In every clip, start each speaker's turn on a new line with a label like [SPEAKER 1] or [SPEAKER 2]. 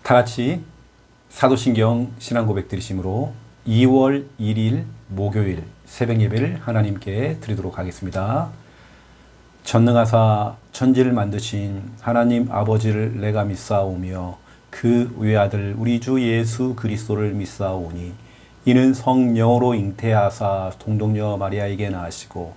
[SPEAKER 1] 다 같이 사도신경 신앙고백 드리심으로 2월 1일 목요일 새벽 예배를 하나님께 드리도록 하겠습니다. 전능하사 천지를 만드신 하나님 아버지를 내가 믿사오며 그 외아들 우리 주 예수 그리스도를 믿사오니 이는 성령으로 잉태하사 동동녀 마리아에게 낳으시고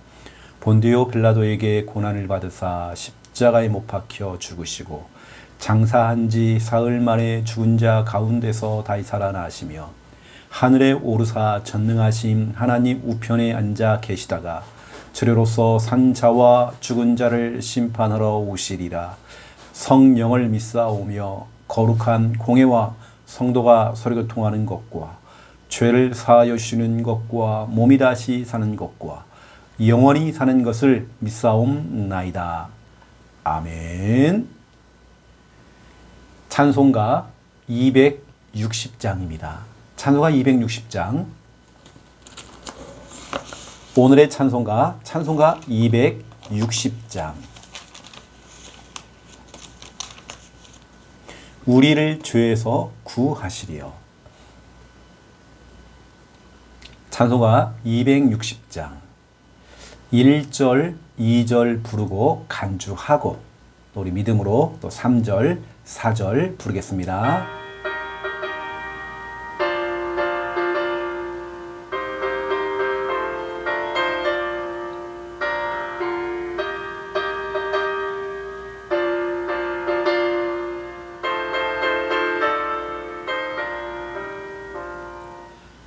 [SPEAKER 1] 본디오 빌라도에게 고난을 받으사 십자가에 못 박혀 죽으시고 장사한 지 사흘 만에 죽은 자 가운데서 다시 살아나시며 하늘에 오르사 전능하심 하나님 우편에 앉아 계시다가 저리로서 산 자와 죽은 자를 심판하러 오시리라. 성령을 믿사오며 거룩한 공회와 성도가 서로 교통하는 것과 죄를 사하여 주시는 것과 몸이 다시 사는 것과 영원히 사는 것을 믿사옵나이다. 아멘. 찬송가 260장입니다. 찬송가 260장. 오늘의 찬송가 260장. 우리를 죄에서 구하시리여. 찬송가 260장. 1절, 2절 부르고 간주하고 또 우리 믿음으로 또 3절, 4절 부르겠습니다.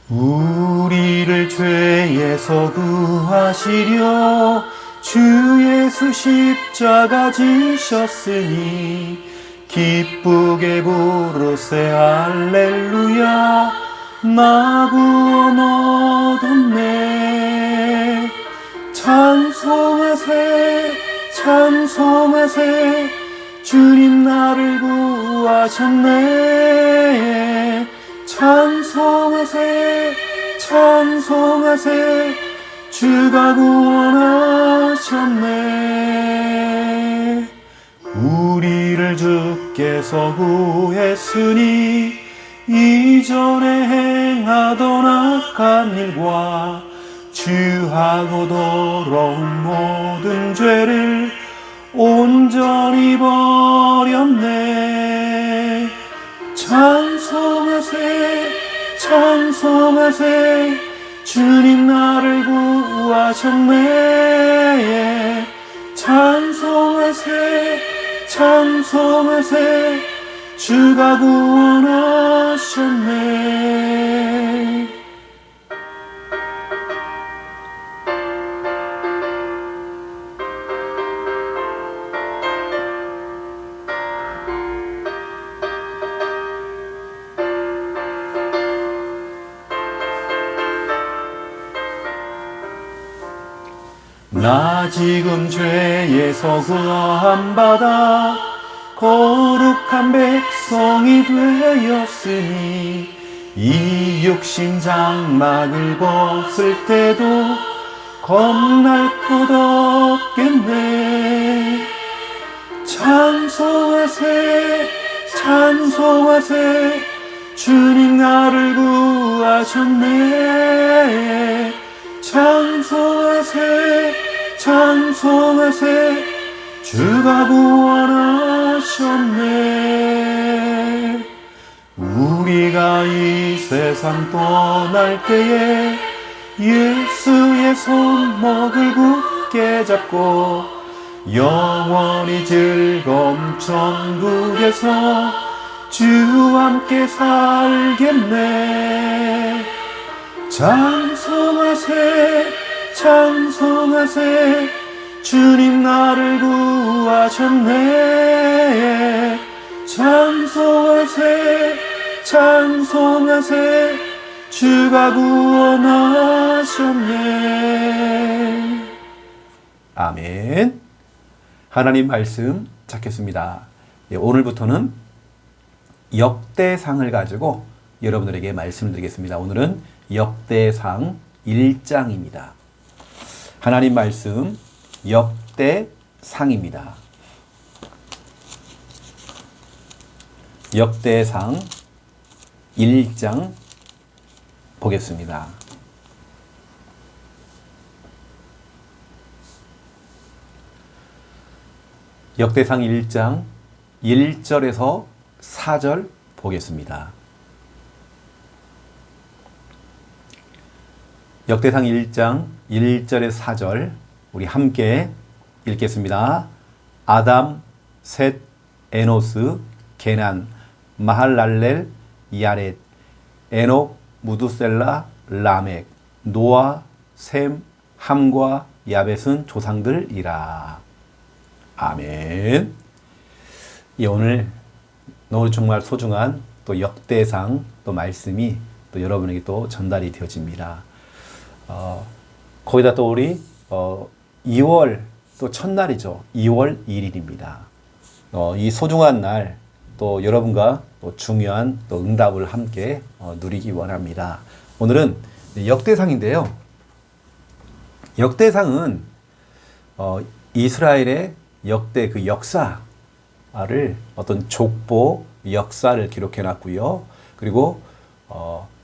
[SPEAKER 2] 우리를 죄에서 구하시려 주 예수 십자가 지셨으니 기쁘게 부르세 할렐루야 나 구원 얻었네. 찬송하세 찬송하세 주님 나를 구하셨네. 찬송하세 찬송하세 주가 구원하셨네. 우리를 주께서 구했으니 이전에 행하던 악한 일과 주하고 더러운 모든 죄를 온전히 버렸네. 찬송하세 찬송하세 주님 나를 구하셨네. 찬송하세 찬송하세 주가 구원하셨네. 나 지금 죄에서 구원받아 거룩한 백성이 되었으니 이 육신 장막을 벗을 때도 겁날 것 없겠네. 찬송하세 찬송하세 주님 나를 구하셨네. 찬송하세 찬송하세 주가 구원하셨네. 우리가 이 세상 떠날 때에 예수의 손목을 굳게 잡고 영원히 즐거운 천국에서 주와 함께 살겠네. 찬송하세 찬송하세 주님 나를 구하셨네. 찬송하세 찬송하세 주가 구원하셨네.
[SPEAKER 1] 아멘. 하나님 말씀 찾겠습니다. 오늘부터는 역대상을 가지고 여러분들에게 말씀을 드리겠습니다. 오늘은 역대상 1장입니다. 하나님 말씀 역대상입니다. 역대상 1장 보겠습니다. 역대상 1장 1절에서 4절 보겠습니다. 역대상 1장 1절에서 4절 우리 함께 읽겠습니다. 아담, 셋, 에노스, 게난, 마할랄렐, 야렛, 에녹, 무두셀라, 라멕, 노아, 셈, 함과 야벳은 조상들이라. 아멘. 오늘 정말 소중한 또 역대상 또 말씀이 또 여러분에게 또 전달이 되어집니다. 거기다 또 우리 2월 또 첫날이죠. 2월 1일입니다. 이 소중한 날 또 여러분과 또 중요한 또 응답을 함께 누리기 원합니다. 오늘은 역대상인데요. 역대상은 이스라엘의 역대 그 역사를 어떤 족보 역사를 기록해 놨고요. 그리고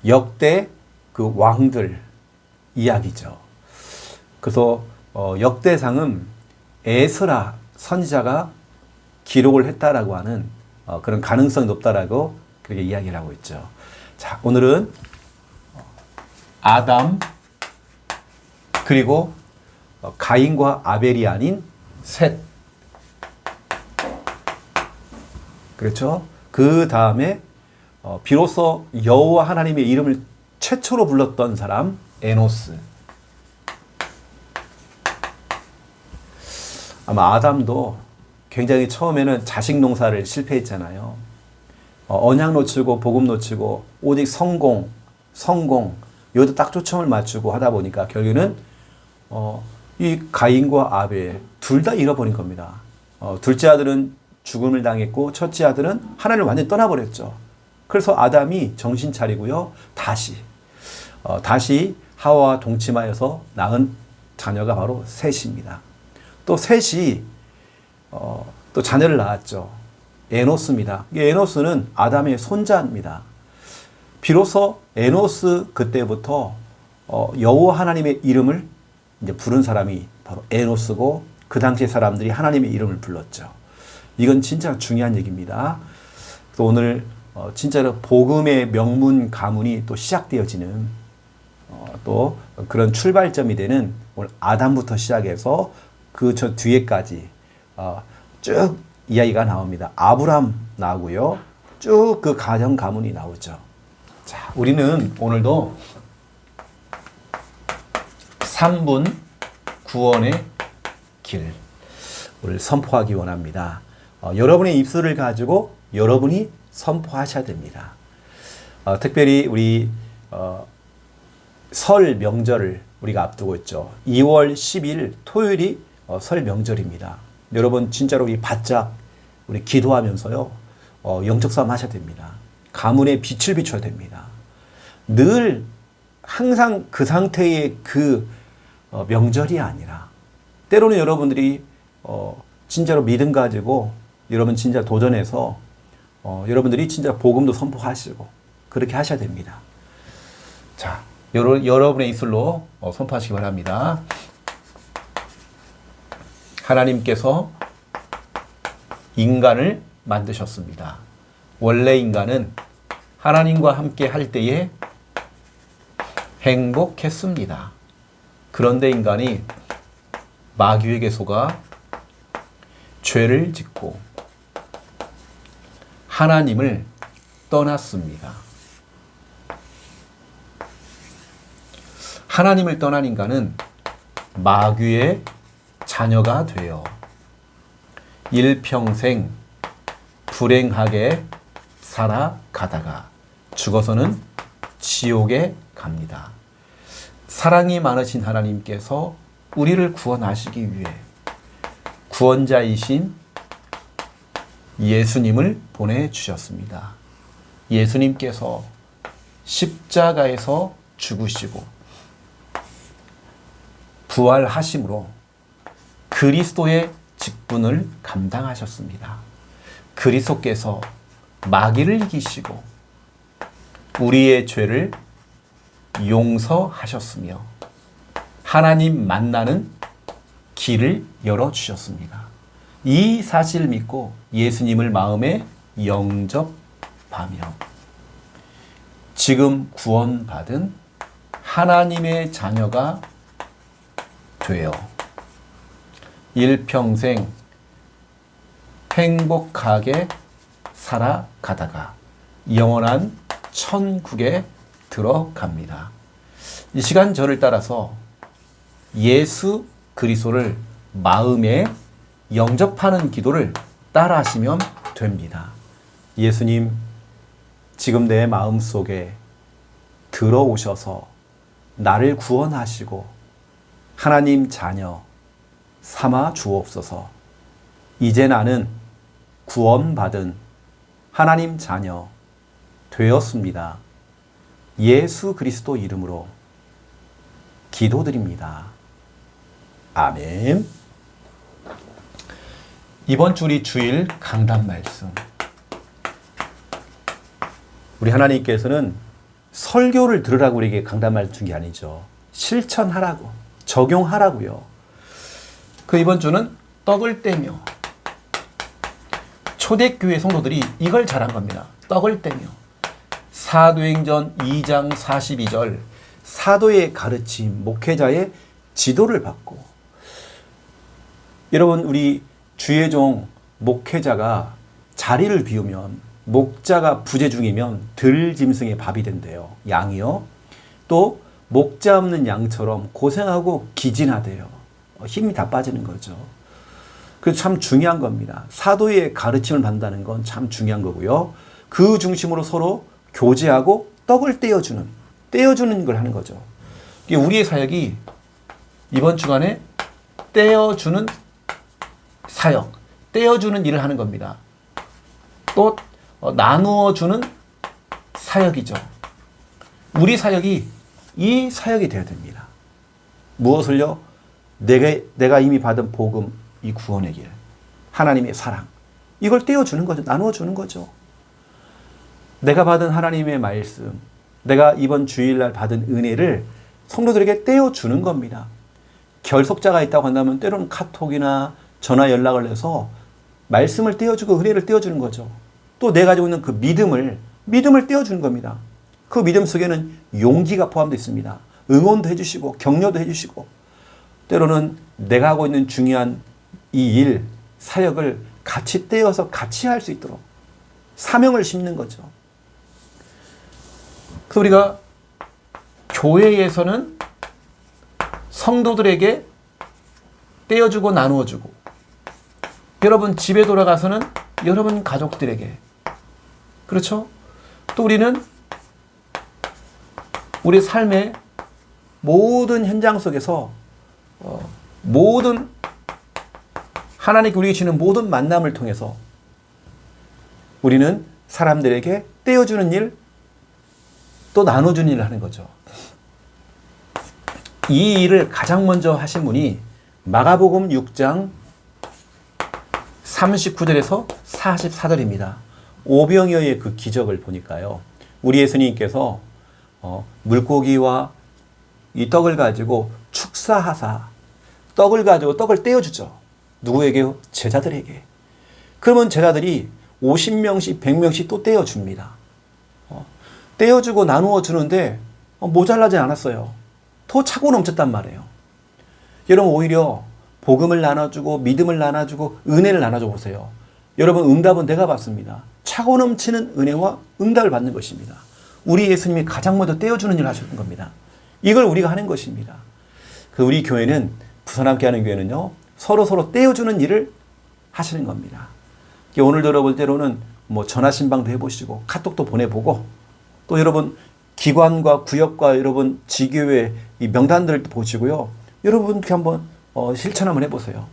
[SPEAKER 1] 역대 그 왕들 이야기죠. 그래서 역대상은 에스라 선지자가 기록을 했다라고 하는 그런 가능성이 높다라고 그렇게 이야기를 하고 있죠. 자, 오늘은 아담 그리고 가인과 아벨이 아닌 셋. 그렇죠? 그 다음에 비로소 여호와 하나님의 이름을 최초로 불렀던 사람 에노스. 아마 아담도 굉장히 처음에는 자식 농사를 실패했잖아요. 언약 놓치고 복음 놓치고 오직 성공 여기도 딱 초점을 맞추고 하다 보니까 결국에는 이 가인과 아벨 둘 다 잃어버린 겁니다. 둘째 아들은 죽음을 당했고 첫째 아들은 하나님을 완전히 떠나버렸죠. 그래서 아담이 정신 차리고요. 다시 하와와 동침하여서 낳은 자녀가 바로 셋입니다. 또 셋이 또 자녀를 낳았죠. 에노스입니다. 에노스는 아담의 손자입니다. 비로소 에노스 그때부터 여호와 하나님의 이름을 이제 부른 사람이 바로 에노스고 그 당시 사람들이 하나님의 이름을 불렀죠. 이건 진짜 중요한 얘기입니다. 또 오늘 진짜로 복음의 명문 가문이 또 시작되어지는 또 그런 출발점이 되는 오늘 아담부터 시작해서 그 저 뒤에까지 쭉 이야기가 나옵니다. 아브람 나오고요. 쭉 그 가정 가문이 나오죠. 자, 우리는 오늘도 3분 구원의 길 을 선포하기 원합니다. 여러분의 입술을 가지고 여러분이 선포하셔야 됩니다. 특별히 우리 설 명절을 우리가 앞두고 있죠. 2월 10일 토요일이 설 명절입니다. 여러분 진짜로 우리 바짝 우리 기도하면서요. 영적 싸움 하셔야 됩니다. 가문의 빛을 비춰야 됩니다. 늘 항상 그 상태의 그 명절이 아니라 때로는 여러분들이 진짜로 믿음 가지고 여러분 진짜 도전해서 여러분들이 진짜 복음도 선포하시고 그렇게 하셔야 됩니다. 자, 여러분의 입술로 선포하시기 바랍니다. 하나님께서 인간을 만드셨습니다. 원래 인간은 하나님과 함께 할 때에 행복했습니다. 그런데 인간이 마귀에게 속아 죄를 짓고 하나님을 떠났습니다. 하나님을 떠난 인간은 마귀의 자녀가 되어 일평생 불행하게 살아가다가 죽어서는 지옥에 갑니다. 사랑이 많으신 하나님께서 우리를 구원하시기 위해 구원자이신 예수님을 보내주셨습니다. 예수님께서 십자가에서 죽으시고 부활하심으로 그리스도의 직분을 감당하셨습니다. 그리스도께서 마귀를 이기시고 우리의 죄를 용서하셨으며 하나님 만나는 길을 열어주셨습니다. 이 사실을 믿고 예수님을 마음에 영접하며 지금 구원받은 하나님의 자녀가 되어 일평생 행복하게 살아가다가 영원한 천국에 들어갑니다. 이 시간 저를 따라서 예수 그리스도를 마음에 영접하는 기도를 따라 하시면 됩니다. 예수님, 지금 내 마음속에 들어오셔서 나를 구원하시고 하나님 자녀 삼아 주옵소서. 이제 나는 구원받은 하나님 자녀 되었습니다. 예수 그리스도 이름으로 기도드립니다. 아멘. 이번 주 우리 주일 강단 말씀. 우리 하나님께서는 설교를 들으라고 우리에게 강단 말씀 준 게 아니죠. 실천하라고, 적용하라고요. 그 이번 주는 떡을 떼며 초대교회 성도들이 이걸 잘한 겁니다. 떡을 떼며 사도행전 2장 42절 사도의 가르침, 목회자의 지도를 받고 여러분 우리 주의 종 목회자가 자리를 비우면 목자가 부재 중이면 들짐승의 밥이 된대요. 양이요. 또 목자 없는 양처럼 고생하고 기진하대요. 힘이 다 빠지는 거죠. 그래서 참 중요한 겁니다. 사도의 가르침을 받는다는 건 참 중요한 거고요. 그 중심으로 서로 교제하고 떡을 떼어주는 걸 하는 거죠. 우리의 사역이 이번 주간에 떼어주는 사역, 떼어주는 일을 하는 겁니다. 또 나누어주는 사역이죠. 우리 사역이 이 사역이 되어야 됩니다. 무엇을요? 내가 이미 받은 복음, 이 구원의 길, 하나님의 사랑, 이걸 떼어주는 거죠. 나누어주는 거죠. 내가 받은 하나님의 말씀, 내가 이번 주일날 받은 은혜를 성도들에게 떼어주는 겁니다. 결속자가 있다고 한다면 때로는 카톡이나 전화 연락을 해서 말씀을 떼어주고 은혜를 떼어주는 거죠. 또 내가 가지고 있는 그 믿음을 떼어주는 겁니다. 그 믿음 속에는 용기가 포함되어 있습니다. 응원도 해주시고 격려도 해주시고 때로는 내가 하고 있는 중요한 이 일, 사역을 같이 떼어서 같이 할 수 있도록 사명을 심는 거죠. 그래서 우리가 교회에서는 성도들에게 떼어주고 나누어주고 여러분 집에 돌아가서는 여러분 가족들에게 그렇죠? 또 우리는 우리 삶의 모든 현장 속에서 모든 하나님께 우리에게 주는 모든 만남을 통해서 우리는 사람들에게 떼어주는 일, 또 나눠주는 일을 하는 거죠. 이 일을 가장 먼저 하신 분이 마가복음 6장 39절에서 44절입니다. 오병이어의 그 기적을 보니까요. 우리 예수님께서 물고기와 이 떡을 가지고 축사하사 떡을 가지고 떡을 떼어주죠. 누구에게요? 제자들에게. 그러면 제자들이 50명씩 100명씩 또 떼어줍니다. 떼어주고 나누어 주는데 모자라지 않았어요. 더 차고 넘쳤단 말이에요. 여러분 오히려 복음을 나눠주고 믿음을 나눠주고 은혜를 나눠줘 보세요. 여러분 응답은 내가 받습니다. 차고 넘치는 은혜와 응답을 받는 것입니다. 우리 예수님이 가장 먼저 떼어주는 일을 하시는 겁니다. 이걸 우리가 하는 것입니다. 우리 교회는 부산 함께하는 교회는요. 서로 떼어주는 일을 하시는 겁니다. 오늘도 여러분 때로는 전화 신방도 해보시고 카톡도 보내보고 또 여러분 기관과 구역과 여러분 지교회 이 명단들도 보시고요. 여러분 한번 실천 한번 해보세요.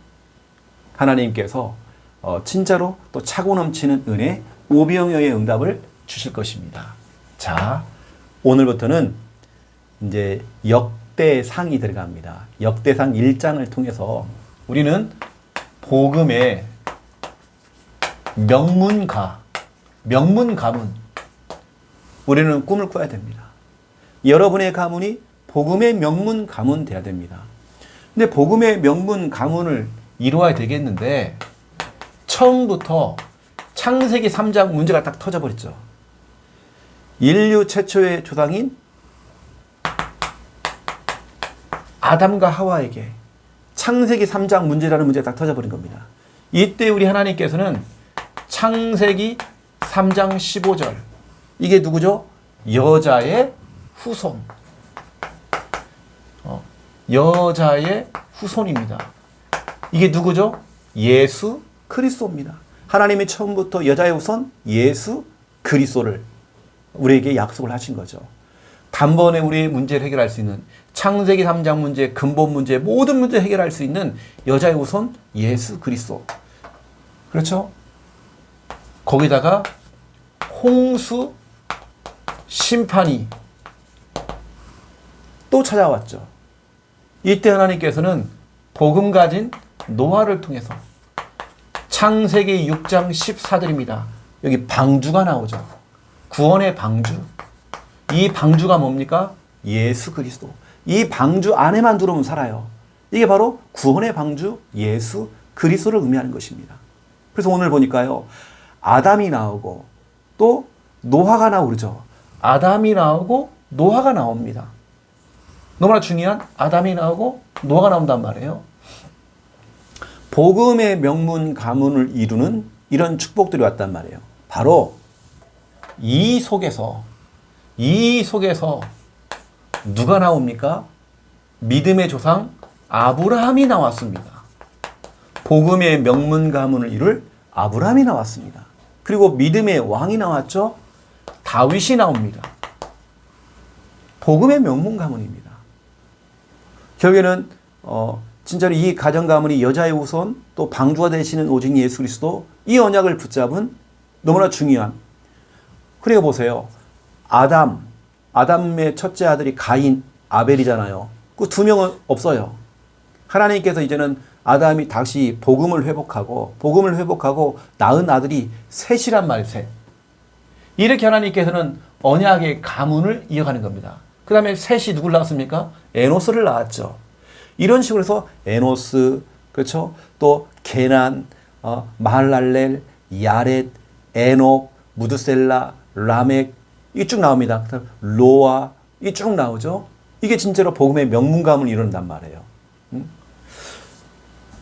[SPEAKER 1] 하나님께서 진짜로 또 차고 넘치는 은혜 오병이어의 응답을 주실 것입니다. 자, 오늘부터는 이제 역대상이 들어갑니다. 역대상 1장을 통해서 우리는 복음의 명문가, 명문 가문. 우리는 꿈을 꿔야 됩니다. 여러분의 가문이 복음의 명문 가문 돼야 됩니다. 근데 복음의 명문 가문을 이루어야 되겠는데 처음부터 창세기 3장 문제가 딱 터져버렸죠. 인류 최초의 조상인 아담과 하와에게 창세기 3장 문제라는 문제가 딱 터져버린 겁니다. 이때 우리 하나님께서는 창세기 3장 15절, 이게 누구죠? 여자의 후손. 여자의 후손입니다. 이게 누구죠? 예수 그리스도입니다. 하나님이 처음부터 여자의 후손 예수 그리스도를 우리에게 약속을 하신 거죠. 단번에 우리의 문제를 해결할 수 있는, 창세기 3장 문제, 근본 문제, 모든 문제 해결할 수 있는 여자의 후손 예수 그리스도. 그렇죠? 거기다가 홍수 심판이 또 찾아왔죠. 이때 하나님께서는 복음 가진 노아를 통해서 창세기 6장 14절입니다. 여기 방주가 나오죠. 구원의 방주. 이 방주가 뭡니까? 예수 그리스도. 이 방주 안에만 들어오면 살아요. 이게 바로 구원의 방주 예수 그리스도를 의미하는 것입니다. 그래서 오늘 보니까요, 아담이 나오고 또 노아가 나오고 그러죠. 아담이 나오고 노아가 나옵니다. 너무나 중요한 아담이 나오고 노아가 나온단 말이에요. 복음의 명문 가문을 이루는 이런 축복들이 왔단 말이에요. 바로 이 속에서 누가 나옵니까? 믿음의 조상 아브라함이 나왔습니다. 복음의 명문 가문을 이룰 아브라함이 나왔습니다. 그리고 믿음의 왕이 나왔죠. 다윗이 나옵니다. 복음의 명문 가문입니다. 결국에는 진짜로 이 가정 가문이 여자의 후손, 또 방주가 되시는 오직 예수 그리스도, 이 언약을 붙잡은 너무나 중요한. 그러니까 보세요. 아담의 첫째 아들이 가인, 아벨이잖아요. 그 두 명은 없어요. 하나님께서 이제는 아담이 다시 복음을 회복하고 낳은 아들이 셋이란 말이에요. 셋. 이렇게 하나님께서는 언약의 가문을 이어가는 겁니다. 그 다음에 셋이 누굴 낳았습니까? 에노스를 낳았죠. 이런 식으로 해서 에노스, 그렇죠? 또 게난, 마할랄렐, 야렛, 에녹, 무드셀라, 라멕, 이게 쭉 나옵니다. 로아, 이게 쭉 나오죠. 이게 진짜로 복음의 명문 가문을 이룬단 말이에요.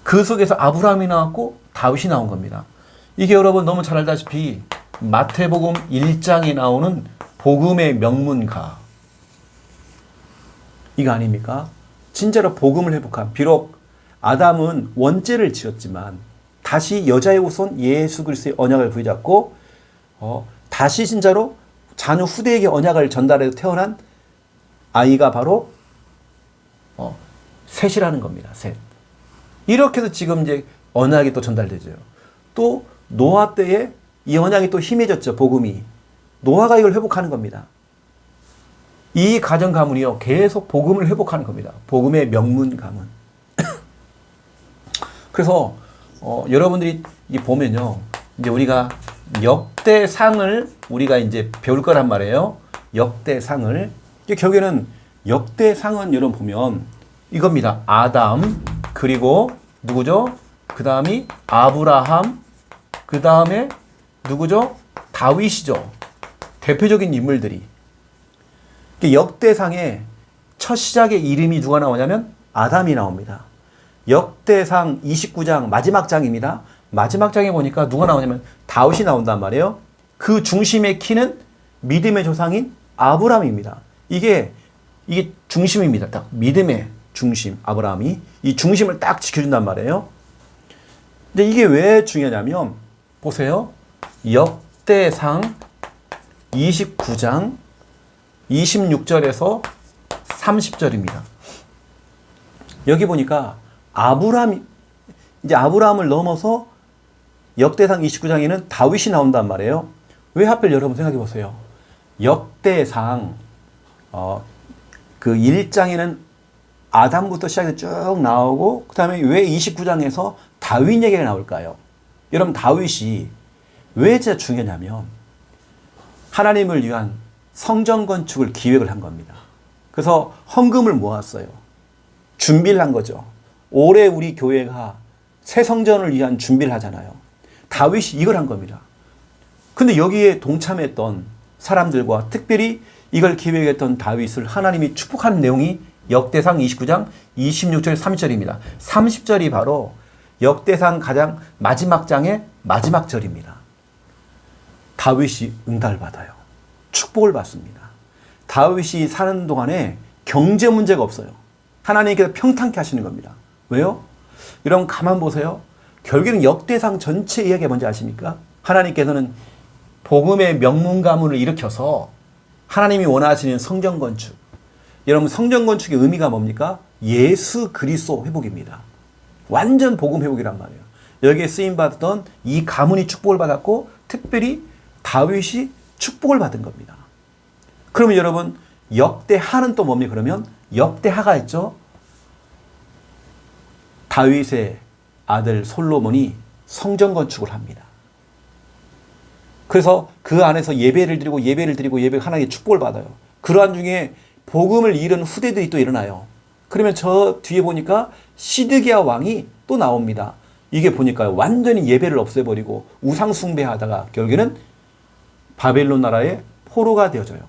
[SPEAKER 1] 그 속에서 아브라함이 나왔고 다윗이 나온 겁니다. 이게 여러분 너무 잘 알다시피 마태복음 1장에 나오는 복음의 명문가, 이거 아닙니까? 진짜로 복음을 회복한, 비록 아담은 원죄를 지었지만 다시 여자의 후손 예수 그리스도의 언약을 부여잡고 다시 진짜로 자녀 후대에게 언약을 전달해서 태어난 아이가 바로 셋이라는 겁니다. 셋. 이렇게 해서 지금 이제 언약이 또 전달되죠. 또 노아 때에 이 언약이 또 힘해졌죠. 복음이. 노아가 이걸 회복하는 겁니다. 이 가정 가문이요, 계속 복음을 회복하는 겁니다. 복음의 명문 가문. 그래서 여러분들이 보면요, 이제 우리가 역대상을 우리가 이제 배울 거란 말이에요. 역대상을. 결국에는 역대상은 여러분 보면 이겁니다. 아담, 그리고 누구죠? 그 다음이 아브라함, 그 다음에 누구죠? 다윗이죠. 대표적인 인물들이. 역대상의 첫 시작의 이름이 누가 나오냐면 아담이 나옵니다. 역대상 29장 마지막 장입니다. 마지막 장에 보니까 누가 나오냐면 다윗이 나온단 말이에요. 그 중심의 키는 믿음의 조상인 아브라함입니다. 이게 중심입니다. 딱 믿음의 중심, 아브라함이 이 중심을 딱 지켜준단 말이에요. 근데 이게 왜 중요하냐면 보세요. 역대상 29장 26절에서 30절입니다. 여기 보니까 이제 아브라함을 넘어서 역대상 29장에는 다윗이 나온단 말이에요. 왜 하필 여러분 생각해 보세요. 역대상 그 1장에는 아담부터 시작해서 쭉 나오고 그 다음에 왜 29장에서 다윗 얘기가 나올까요? 여러분 다윗이 왜 진짜 중요하냐면 하나님을 위한 성전 건축을 기획을 한 겁니다. 그래서 헌금을 모았어요. 준비를 한 거죠. 올해 우리 교회가 새 성전을 위한 준비를 하잖아요. 다윗이 이걸 한 겁니다. 근데 여기에 동참했던 사람들과 특별히 이걸 기획했던 다윗을 하나님이 축복하는 내용이 역대상 29장 26절 30절입니다. 30절이 바로 역대상 가장 마지막 장의 마지막 절입니다. 다윗이 응답을 받아요. 축복을 받습니다. 다윗이 사는 동안에 경제 문제가 없어요. 하나님께서 평탄케 하시는 겁니다. 왜요? 여러분 가만 보세요. 결국에는 역대상 전체 이야기가 뭔지 아십니까? 하나님께서는 복음의 명문 가문을 일으켜서 하나님이 원하시는 성전 건축. 여러분 성전 건축의 의미가 뭡니까? 예수 그리스도 회복입니다. 완전 복음 회복이란 말이에요. 여기에 쓰임 받았던 이 가문이 축복을 받았고 특별히 다윗이 축복을 받은 겁니다. 그러면 여러분 역대하는 또 뭡니까? 그러면 역대하가 있죠. 다윗의 아들 솔로몬이 성전 건축을 합니다. 그래서 그 안에서 예배를 드리고 하나님의 축복을 받아요. 그러한 중에 복음을 잃은 후대들이 또 일어나요. 그러면 저 뒤에 보니까 시드기야 왕이 또 나옵니다. 이게 보니까요. 완전히 예배를 없애버리고 우상 숭배하다가 결국에는 바벨론 나라의 포로가 되어져요.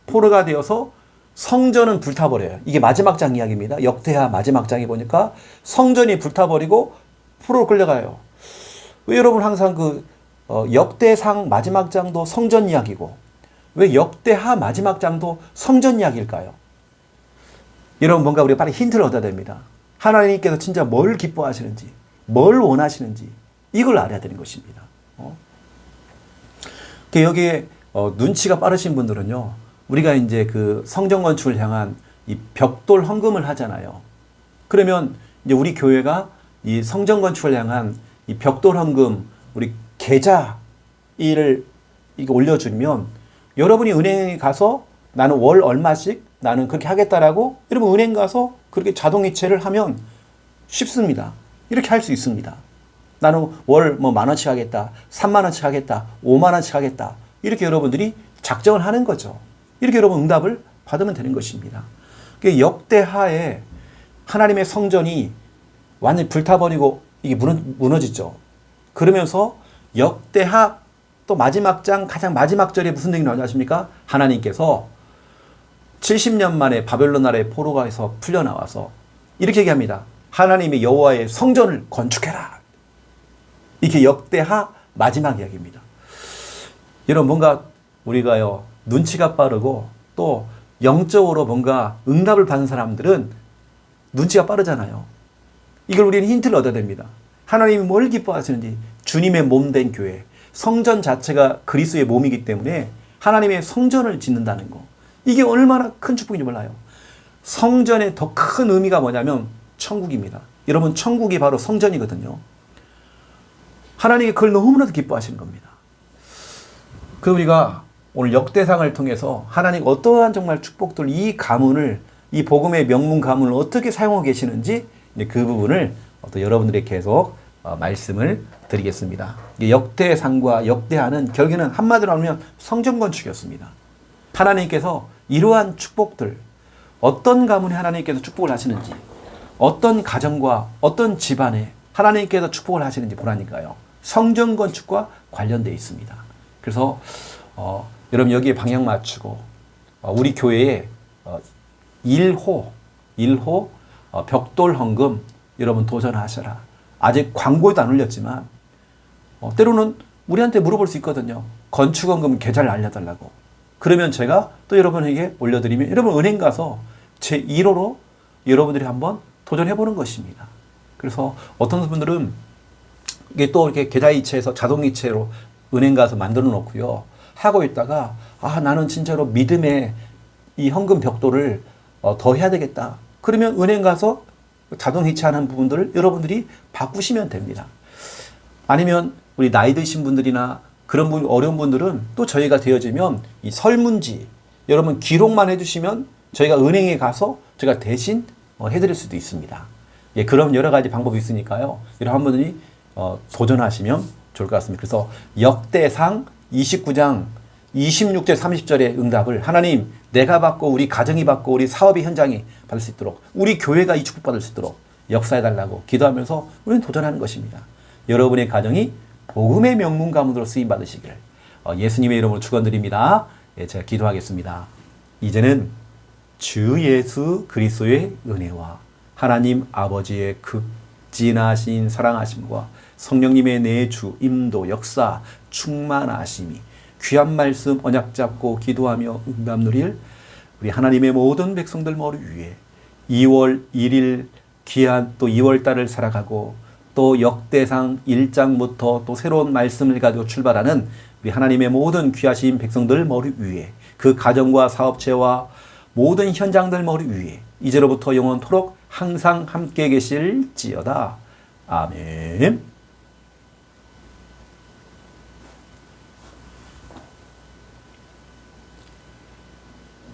[SPEAKER 1] 포로가 되어서 성전은 불타버려요. 이게 마지막 장 이야기입니다. 역대하 마지막 장에 보니까 성전이 불타버리고 포로로 끌려가요. 왜 여러분 항상 역대상 마지막 장도 성전 이야기고 왜 역대하 마지막 장도 성전 이야기일까요? 여러분 뭔가 우리가 빨리 힌트를 얻어야 됩니다. 하나님께서 진짜 뭘 기뻐하시는지 뭘 원하시는지 이걸 알아야 되는 것입니다. 여기에 눈치가 빠르신 분들은요. 우리가 이제 그 성전 건축을 향한 이 벽돌 헌금을 하잖아요. 그러면 이제 우리 교회가 이 성전 건축을 향한 이 벽돌 헌금 우리 계좌 일을 이거 올려주면 여러분이 은행에 가서 나는 월 얼마씩 나는 그렇게 하겠다라고 여러분 은행 가서 그렇게 자동이체를 하면 쉽습니다. 이렇게 할 수 있습니다. 나는 월 뭐 10,000원씩 하겠다, 30,000원씩 하겠다, 50,000원씩 하겠다. 이렇게 여러분들이 작정을 하는 거죠. 이렇게 여러분 응답을 받으면 되는 것입니다. 역대하에 하나님의 성전이 완전히 불타버리고 이게 무너지죠. 그러면서 역대하 또 마지막 장 가장 마지막 절에 무슨 내용이 나오지 아십니까? 하나님께서 70년 만에 바벨론 나라의 포로가에서 풀려나와서 이렇게 얘기합니다. 하나님의 여호와의 성전을 건축해라. 이게 역대하 마지막 이야기입니다. 여러분 뭔가 우리가요 눈치가 빠르고 또 영적으로 뭔가 응답을 받는 사람들은 눈치가 빠르잖아요. 이걸 우리는 힌트를 얻어야 됩니다. 하나님이 뭘 기뻐하시는지 주님의 몸 된 교회 성전 자체가 그리스도의 몸이기 때문에 하나님의 성전을 짓는다는 거 이게 얼마나 큰 축복인지 몰라요. 성전의 더 큰 의미가 뭐냐면 천국입니다. 여러분 천국이 바로 성전이거든요. 하나님이 그걸 너무나도 기뻐하시는 겁니다. 그 우리가 오늘 역대상을 통해서 하나님 어떠한 정말 축복들 이 가문을 이 복음의 명문 가문을 어떻게 사용하고 계시는지 그 부분을 또 여러분들에게 계속 말씀을 드리겠습니다. 역대상과 역대하는 결국에는 한마디로 하면 성전 건축이었습니다. 하나님께서 이러한 축복들 어떤 가문에 하나님께서 축복을 하시는지 어떤 가정과 어떤 집안에 하나님께서 축복을 하시는지 보라니까요. 성전 건축과 관련되어 있습니다. 그래서 여러분 여기에 방향 맞추고 우리 교회에 1호 벽돌 헌금 여러분 도전하셔라. 아직 광고에도 안 올렸지만 때로는 우리한테 물어볼 수 있거든요. 건축 헌금 계좌를 알려달라고. 그러면 제가 또 여러분에게 올려드리면 여러분 은행 가서 제 1호로 여러분들이 한번 도전해보는 것입니다. 그래서 어떤 분들은 이게 또 이렇게 계좌이체에서 자동이체로 은행 가서 만들어 놓고요. 하고 있다가 나는 진짜로 믿음의 이 헌금 벽돌을 더 해야 되겠다. 그러면 은행 가서 자동이체하는 부분들을 여러분들이 바꾸시면 됩니다. 아니면 우리 나이 드신 분들이나 그런 분 어려운 분들은 또 저희가 되어지면 이 설문지 여러분 기록만 해주시면 저희가 은행에 가서 제가 대신 해드릴 수도 있습니다. 예, 그런 여러 가지 방법이 있으니까요. 여러분 분들이 도전하시면 좋을 것 같습니다. 그래서 역대상 29장 26절 30절의 응답을 하나님 내가 받고 우리 가정이 받고 우리 사업의 현장이 받을 수 있도록 우리 교회가 이 축복받을 수 있도록 역사해달라고 기도하면서 우리는 도전하는 것입니다. 여러분의 가정이 복음의 명문 가문으로 쓰임 받으시기를 예수님의 이름으로 축원드립니다. 예, 제가 기도하겠습니다. 이제는 주 예수 그리스도의 은혜와 하나님 아버지의 극진하신 사랑하심과 성령님의 내주, 임도, 역사, 충만하심이 귀한 말씀 언약 잡고 기도하며 응답 누릴 우리 하나님의 모든 백성들 머리 위에 2월 1일 귀한 또 2월 달을 살아가고 또 역대상 1장부터 또 새로운 말씀을 가지고 출발하는 우리 하나님의 모든 귀하신 백성들 머리 위에 그 가정과 사업체와 모든 현장들 머리 위에 이제로부터 영원토록 항상 함께 계실지어다. 아멘.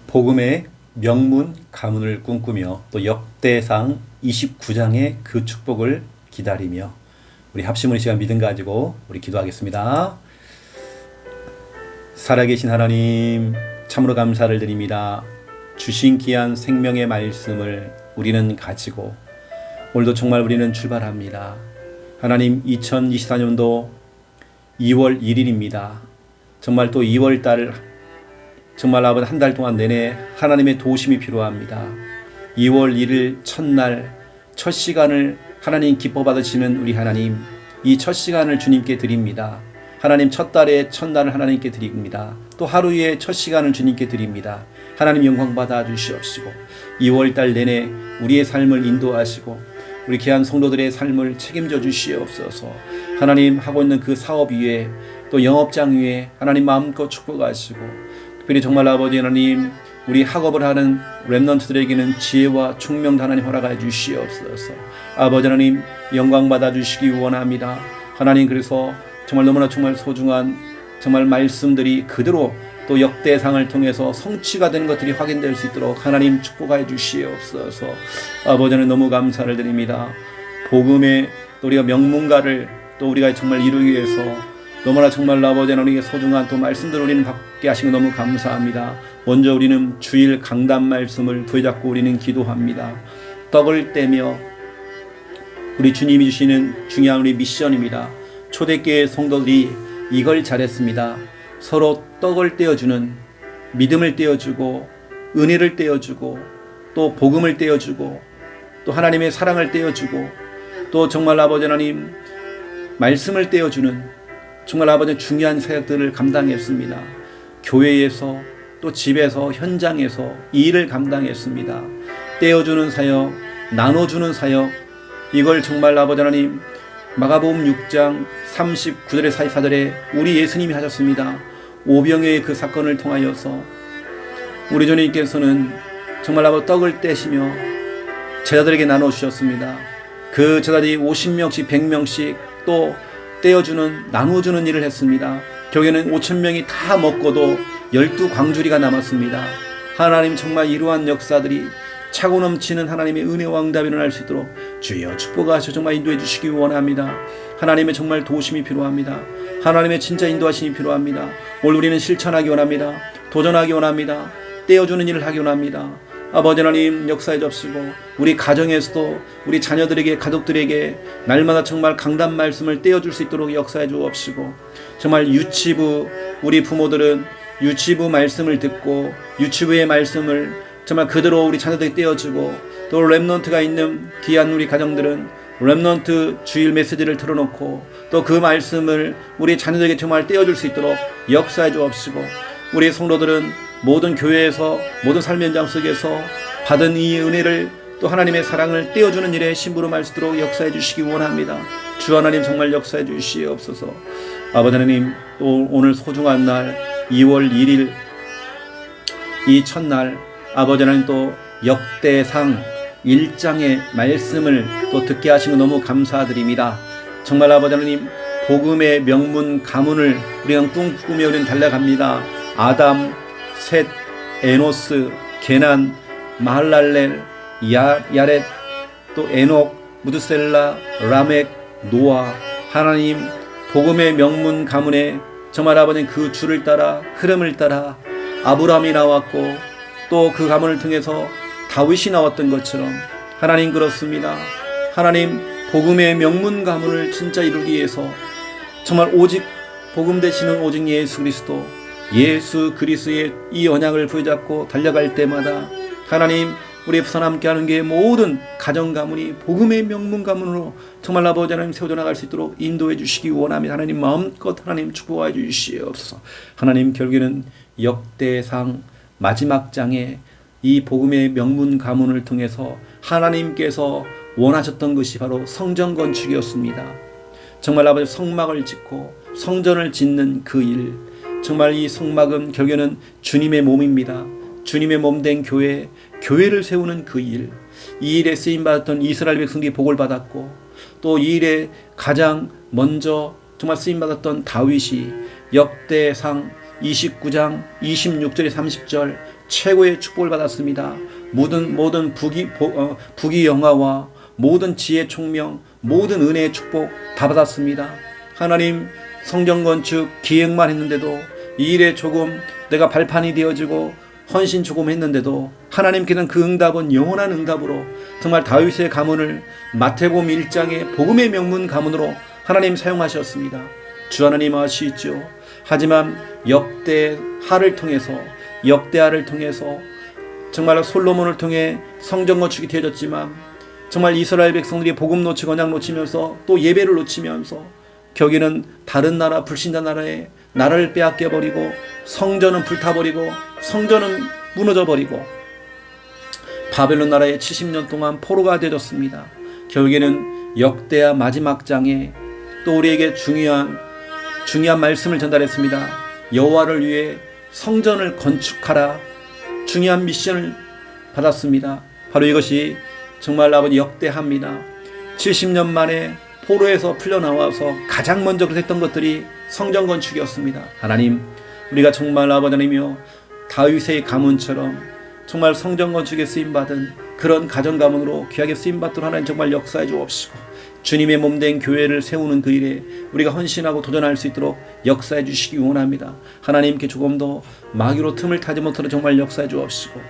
[SPEAKER 1] 복음의 명문 가문을 꿈꾸며 또 역대상 29장의 그 축복을 기다리며 우리 합심의 시간 믿음 가지고 우리 기도하겠습니다. 살아계신 하나님 참으로 감사를 드립니다. 주신 귀한 생명의 말씀을 우리는 가지고 오늘도 정말 우리는 출발합니다. 하나님 2024년도 2월 1일입니다. 정말 또 2월 달 정말 아버지 한 달 동안 내내 하나님의 도우심이 필요합니다. 2월 1일 첫날 첫 시간을 하나님 기뻐 받으시는 우리 하나님 이 첫 시간을 주님께 드립니다. 하나님 첫 달의 첫날을 하나님께 드립니다. 또 하루의 첫 시간을 주님께 드립니다. 하나님 영광 받아 주시옵시고 2월 달 내내 우리의 삶을 인도하시고 우리 귀한 성도들의 삶을 책임져 주시옵소서. 하나님 하고 있는 그 사업 위에 또 영업장 위에 하나님 마음껏 축복하시고 특별히 정말 아버지 하나님 우리 학업을 하는 렘넌트들에게는 지혜와 총명도 하나님 허락하여 주시옵소서. 아버지 하나님 영광 받아 주시기 원합니다. 하나님 그래서 정말 너무나 정말 소중한 정말 말씀들이 그대로 또 역대상을 통해서 성취가 되는 것들이 확인될 수 있도록 하나님 축복하여 주시옵소서. 아버지 하나님 너무 감사를 드립니다. 복음의 또 우리가 명문가를 또 우리가 정말 이루기 위해서 너무나 정말 아버지 하나님의 소중한 또 말씀들을 우리는 받게 하신 거 너무 감사합니다. 먼저 우리는 주일 강단 말씀을 부여잡고 우리는 기도합니다. 떡을 떼며 우리 주님이 주시는 중요한 우리 미션입니다. 초대교회 성도들이 이걸 잘했습니다. 서로 떡을 떼어주는 믿음을 떼어주고 은혜를 떼어주고 또 복음을 떼어주고 또 하나님의 사랑을 떼어주고 또 정말 아버지 하나님 말씀을 떼어주는 정말 아버지 중요한 사역들을 감당했습니다. 교회에서 또 집에서 현장에서 이 일을 감당했습니다. 떼어주는 사역, 나눠주는 사역 이걸 정말 아버지 하나님 마가복음 6장 39절에 44절에 우리 예수님이 하셨습니다. 오병이어의 그 사건을 통하여서 우리 주님께서는 정말 아버지 떡을 떼시며 제자들에게 나눠주셨습니다. 그 제자들이 50명씩 100명씩 또 떼어주는 나눠주는 일을 했습니다. 결국에는 5,000명이 다 먹고도 12광주리가 남았습니다. 하나님 정말 이러한 역사들이 차고 넘치는 하나님의 은혜와 응답이 일어날 수 있도록 주여 축복하셔 정말 인도해 주시기 원합니다. 하나님의 정말 도우심이 필요합니다. 하나님의 진짜 인도하심이 필요합니다. 오늘 우리는 실천하기 원합니다. 도전하기 원합니다. 떼어주는 일을 하기 원합니다. 아버지 하나님 역사해 주시고 우리 가정에서도 우리 자녀들에게 가족들에게 날마다 정말 강단 말씀을 떼어줄 수 있도록 역사해 주옵시고 정말 유치부 우리 부모들은 유치부 말씀을 듣고 유치부의 말씀을 정말 그대로 우리 자녀들에게 떼어주고 또 렘넌트가 있는 귀한 우리 가정들은 렘넌트 주일 메시지를 틀어놓고 또 그 말씀을 우리 자녀들에게 정말 떼어줄 수 있도록 역사해 주옵시고 우리 성도들은 모든 교회에서 모든 삶의 현장 속에서 받은 이 은혜를 또 하나님의 사랑을 떼어주는 일에 심부름할 수 있도록 역사해 주시기 원합니다. 주 하나님 정말 역사해 주시옵소서. 아버지 하나님 또 오늘 소중한 날 2월 1일 이 첫날 아버지 하나님 또 역대상 1장의 말씀을 또 듣게 하시는 너무 감사드립니다. 정말 아버지 하나님 복음의 명문 가문을 우리가 꿈꾸며 우리는 달려갑니다. 아담, 셋, 에노스, 게난, 마할랄렐, 야렛, 또 에녹, 무드셀라, 라멕, 노아 하나님 복음의 명문 가문에 정말 아버지 그 줄을 따라 흐름을 따라 아브라함이 나왔고 또 그 가문을 통해서 다윗이 나왔던 것처럼 하나님 그렇습니다. 하나님 복음의 명문 가문을 진짜 이루기 위해서 정말 오직 복음 되시는 오직 예수 그리스도 예수 그리스도의 이 언약을 부여잡고 달려갈 때마다 하나님 우리 부산 함께하는 게 모든 가정 가문이 복음의 명문 가문으로 정말 아버지 하나님 세워져 나갈 수 있도록 인도해 주시기 원합니다. 하나님 마음껏 하나님 축복해 주시옵소서. 하나님 결국에는 역대상 마지막 장에 이 복음의 명문 가문을 통해서 하나님께서 원하셨던 것이 바로 성전 건축이었습니다. 정말 아버지 성막을 짓고 성전을 짓는 그 일, 정말 이 성막은 결국에는 주님의 몸입니다. 주님의 몸된 교회, 교회를 세우는 그 일, 이 일에 쓰임받았던 이스라엘 백성들이 복을 받았고 또 이 일에 가장 먼저 정말 쓰임받았던 다윗이 역대상 29장 26절에 30절 최고의 축복을 받았습니다. 모든 부귀 영화와 모든 지혜 총명, 모든 은혜의 축복 다 받았습니다. 하나님 성전 건축 기획만 했는데도 이 일에 조금 내가 발판이 되어지고 헌신 조금 했는데도 하나님께서는 그 응답은 영원한 응답으로 정말 다윗의 가문을 마태복음 1장의 복음의 명문 가문으로 하나님 사용하셨습니다. 주 하나님 아시죠? 하지만 역대하를 통해서 정말 솔로몬을 통해 성전 건축이 되어졌지만 정말 이스라엘 백성들이 복음 놓치고 언약 놓치면서 또 예배를 놓치면서 결국에는 다른 나라 불신자 나라에 나라를 빼앗겨 버리고 성전은 불타버리고 성전은 무너져 버리고 바벨론 나라에 70년 동안 포로가 되어졌습니다. 결국에는 역대하 마지막 장에 또 우리에게 중요한 말씀을 전달했습니다. 여호와를 위해 성전을 건축하라. 중요한 미션을 받았습니다. 바로 이것이 정말 아버지 역대합니다. 70년 만에 포로에서 풀려나와서 가장 먼저 했던 것들이 성전 건축이었습니다. 하나님, 우리가 정말 아버지 하나님이여 다윗의 가문처럼 정말 성전 건축에 쓰임받은 그런 가정 가문으로 귀하게 쓰임받도록 하나님 정말 역사해 주옵시고 주님의 몸된 교회를 세우는 그 일에 우리가 헌신하고 도전할 수 있도록 역사해 주시기 원합니다. 하나님께 조금 더 마귀로 틈을 타지 못하도록 정말 역사해 주옵시고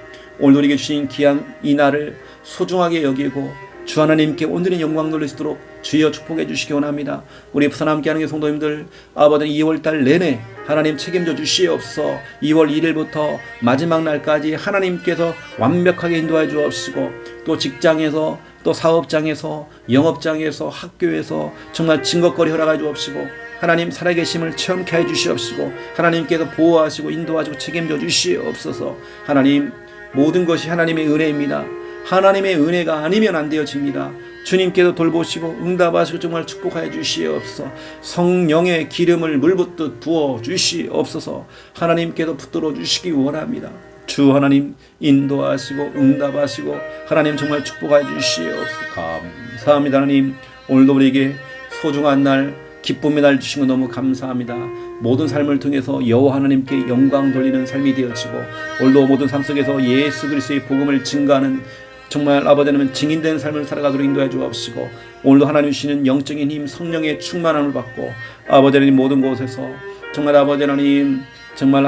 [SPEAKER 1] 오늘 우리에게 주신 귀한 이 날을 소중하게 여기고 주 하나님께 온전히 영광 돌리시도록 주여 축복해 주시기 원합니다. 우리 부산 함께하는 성도님들 아버지 2월달 내내 하나님 책임져 주시옵소서. 2월 1일부터 마지막 날까지 하나님께서 완벽하게 인도해 주옵시고 또 직장에서 또 사업장에서 영업장에서 학교에서 정말 증거거리 허락해 주옵시고 하나님 살아계심을 체험케 해 주시옵시고 하나님께서 보호하시고 인도하시고 책임져 주시옵소서. 하나님 모든 것이 하나님의 은혜입니다. 하나님의 은혜가 아니면 안 되어집니다. 주님께서 돌보시고 응답하시고 정말 축복하여 주시옵소서. 성령의 기름을 물붓듯 부어 주시옵소서. 하나님께서 붙들어 주시기 원합니다. 주 하나님 인도하시고 응답하시고 하나님 정말 축복하여 주시옵소서. 감사합니다. 하나님 오늘도 우리에게 소중한 날 기쁨의 날 주신 거 너무 감사합니다. 모든 삶을 통해서 여호와 하나님께 영광 돌리는 삶이 되어지고 오늘도 모든 삶 속에서 예수 그리스도의 복음을 증거하는 정말 아버지 하나님 증인된 삶을 살아가도록 인도해 주옵시고 오늘도 하나님 주시는 영적인 힘 성령의 충만함을 받고 아버지 하나님 모든 곳에서 정말 아버지 하나님 정말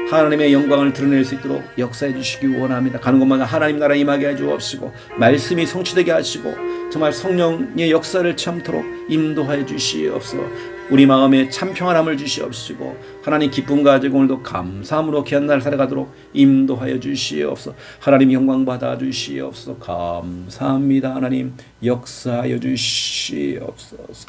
[SPEAKER 1] 하나님의 영광을 드러낼 수 있도록 역사해 주시기 원합니다. 가는 곳마다 하나님 나라 임하게 해 주옵시고 말씀이 성취되게 하시고 정말 성령의 역사를 참도록 인도하여 주시옵소서. 우리 마음에 참 평안함을 주시옵시고 하나님 기쁨 가지고 오늘도 감사함으로 귀한 날 살아가도록 인도하여 주시옵소서. 하나님 영광 받아 주시옵소서. 감사합니다. 하나님 역사하여 주시옵소서.